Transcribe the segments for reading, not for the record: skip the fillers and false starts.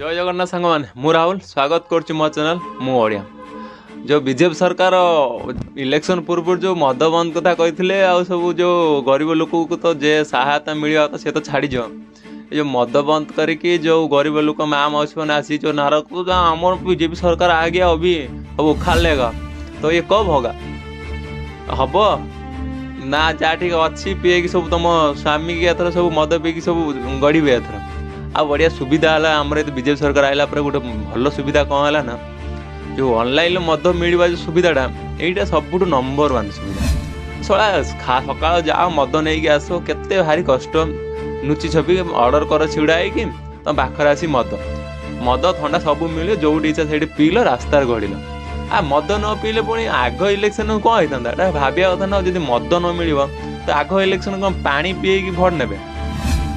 जय जगन्नाथ सांग मैंने मु राहुल स्वागत करुच्ची मो चैनल मु ओडिया। जो बीजेपी सरकार इलेक्शन पूर्व जो मद बंद कथा कही सब जो गरीब लोक को तो जे सहायता मिलवा तो सी तो छाड़ जो मद बंद करके जो गरीब लोक माँ मौसी मैंने आसी जो नारक आम बीजेपी सरकार आ गया अभी अब उखाड़ लेगा तो ये कब होगा हब ना जा ठीक अच्छी पीएकी सब तुम स्वामी की एथर सब मद पीकी सब गड़े एथर आ बढ़िया सुविधा है आम बीजेपी सरकार आइला गोटे भल सुविधा कौन है ना जो ऑनलाइन मद मिलवा जो सुविधाटा यहीटा सबुठ नंबर 1 सुविधा सला सका जाओ मद नहीं कि आस केते भारी कष्ट नुची छपी ऑर्डर कर छिड़ा कि तुम पाखर आसी मद थंडा सब मिले जो इच्छा से पील रास्तार गढ़ आ मद न पीले पुणी आग इलेक्शन कौन होता भाविया कथा ना जब मद न मिल तो आग इलेक्शन कौन पानी पीएकी भोट ने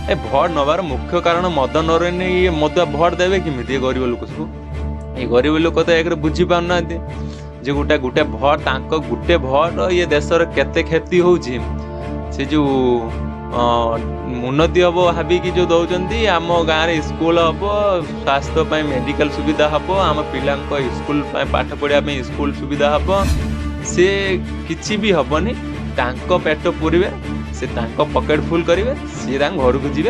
ए भोट नबार मुख्य कारण मद न रही ये मद भोट देवे किमिति गरीब लोक सब ये गरीब लोक तो एक बुझी पाना जे गोटे गोटे भोट गोटे भोट ये देशर केते क्षति होउछि से जो उन्नति हम भाविकी जो दौरान आम गाँव स्कूल हम स्वास्थ्य मेडिकल सुविधा हम आम पिला स्कूल पाठ पढ़ाई स्कूल सुविधा हम से किसी भी हेनी पेट पूरे से पकेट फुल करेंगे सी घर को जी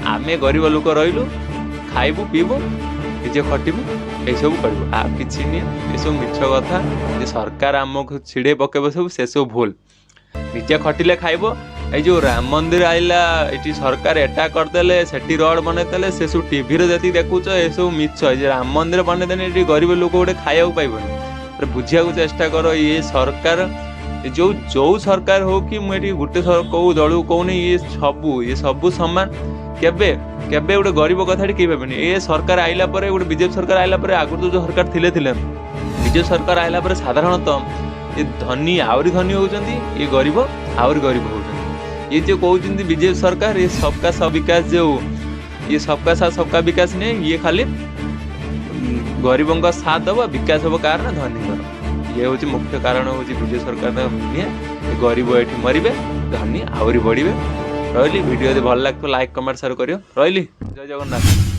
आम गरीब लोक रही खाइबू पीबू निजे खटबू यू करूँ आ कि ये सब मिछ कथा जे सरकार आमको छिड़े पकेब सब से सब भूल निजे खटिले खाइब ये जो राम मंदिर आइला ये सरकार एटा करदे से रोड बनईदे से सब टीवी जी देखुच ये सब मिछ राम मंदिर बनईदेने ये गरीब लोक गोटे खाया पाइबन बुझा चेष्टा कर ये सरकार जो जो सरकार हो कि मुझे गोटे कौ दलू कौन ये सबू सामान केबे केबे गोटे गरीब कथा कही पाबे ये सरकार आइला परे गोटे बीजेपी सरकार आइला परे आगु तो जो सरकार थिले बीजेपी सरकार आइला परे साधारणतः ये धनी आहरी धनी होउचंदी ये गरीब आहरी गरीब होउचंदी ये जो कहउचंदी बीजेपी सरकार ये सबका सब विकास जो ये सबका साथ सबका विकास नहीं ये खाली गरीबों का साथ दब विकास हम कार धनी ये हूँ मुख्य कारण हूँ बीजेपी सरकार गरीब ये मरबे धनी आहरी बढ़े रही वीडियो भल लगे लाइक कमेंट शेयर करियो रही जय जगन्नाथ।